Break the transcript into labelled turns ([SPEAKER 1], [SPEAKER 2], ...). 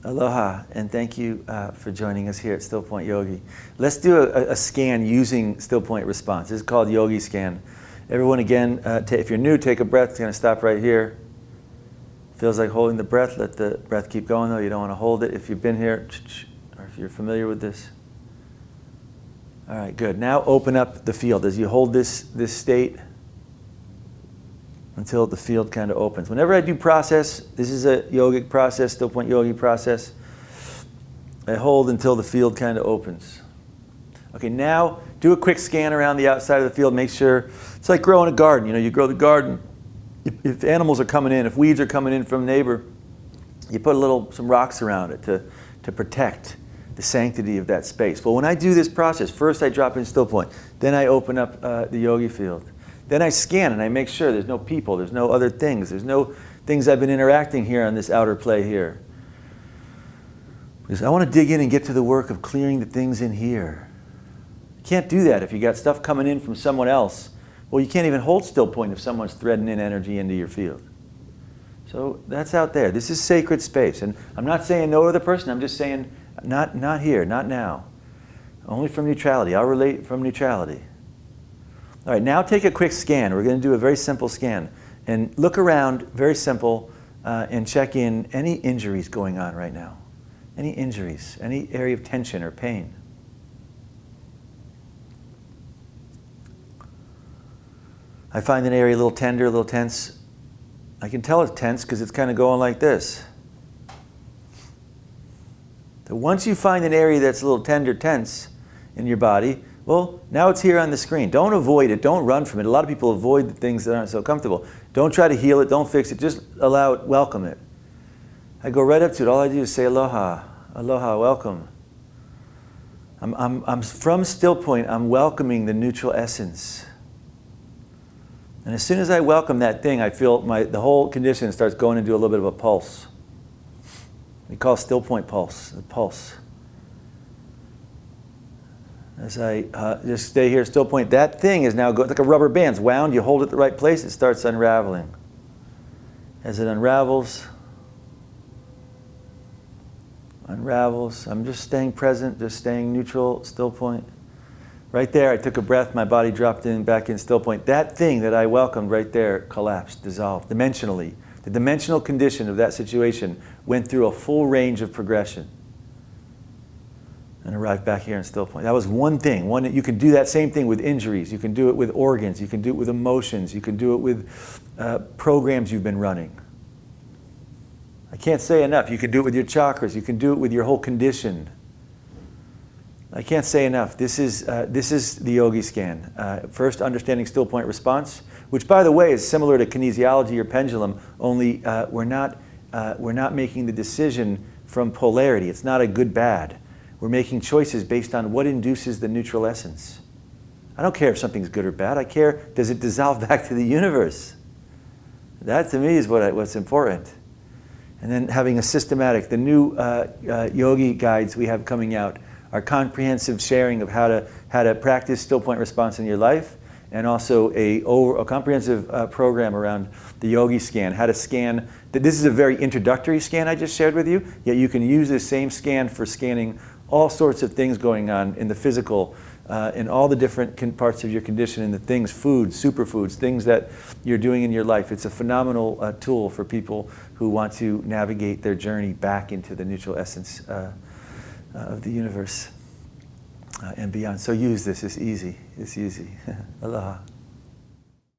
[SPEAKER 1] Aloha, and thank you for joining us here at Still Point Yogi. Let's do a scan using Still Point response. This is called YogiScan. Everyone again, if you're new, take a breath. It's going to stop right here. Feels like holding the breath. Let the breath keep going though. You don't want to hold it if you've been here or if you're familiar with this. All right, good. Now open up the field as you hold this state until the field kind of opens. Whenever I do process, this is a yogic process, Still Point Yogi process, I hold until the field kind of opens. Okay, now do a quick scan around the outside of the field. Make sure, it's like growing a garden. You know, you grow the garden. If animals are coming in, if weeds are coming in from a neighbor, you put some rocks around it to protect the sanctity of that space. Well, when I do this process, first I drop in Still Point, then I open up the yogi field. Then I scan and I make sure there's no people, there's no other things, there's no things I've been interacting here on this outer play here. Because I want to dig in and get to the work of clearing the things in here. You can't do that if you got stuff coming in from someone else. Well, you can't even hold Still Point if someone's threading in energy into your field. So that's out there. This is sacred space. And I'm not saying no to the person, I'm just saying not here, not now. Only from neutrality. I'll relate from neutrality. All right, now take a quick scan. We're going to do a very simple scan. And look around, very simple, and check in any injuries going on right now. Any injuries, any area of tension or pain. I find an area a little tender, a little tense. I can tell it's tense because it's kind of going like this. So once you find an area that's a little tender, tense in your body, well, now it's here on the screen. Don't avoid it. Don't run from it. A lot of people avoid the things that aren't so comfortable. Don't try to heal it. Don't fix it. Just allow it. Welcome it. I go right up to it. All I do is say aloha. Aloha, welcome. I'm from Still Point. I'm welcoming the neutral essence. And as soon as I welcome that thing, I feel the whole condition starts going into a little bit of a pulse. We call Still Point pulse, the pulse. As I just stay here, Still Point, that thing is now like a rubber band. It's wound, you hold it the right place, it starts unraveling. As it unravels, I'm just staying present, just staying neutral, Still Point. Right there, I took a breath, my body dropped in, back in Still Point. That thing that I welcomed right there collapsed, dissolved, dimensionally. The dimensional condition of that situation went through a full range of progression and arrived back here in Still Point. That was one thing. You can do that same thing with injuries. You can do it with organs. You can do it with emotions. You can do it with programs you've been running. I can't say enough. You can do it with your chakras. You can do it with your whole condition. I can't say enough. This is the YogiScan. First, understanding Still Point response, which, by the way, is similar to kinesiology or pendulum. Only we're not making the decision from polarity. It's not a good-bad. We're making choices based on what induces the neutral essence. I don't care if something's good or bad. I care, does it dissolve back to the universe? That, to me, is what's important. And then having a systematic, the new yogi guides we have coming out are comprehensive sharing of how to practice Still Point response in your life, and also a comprehensive program around the YogiScan, how to scan. This is a very introductory scan I just shared with you, yet you can use this same scan for scanning all sorts of things going on in the physical, in all the different parts of your condition, in the things, foods, superfoods, things that you're doing in your life. It's a phenomenal tool for people who want to navigate their journey back into the neutral essence of the universe and beyond. So use this. It's easy. It's easy. Aloha.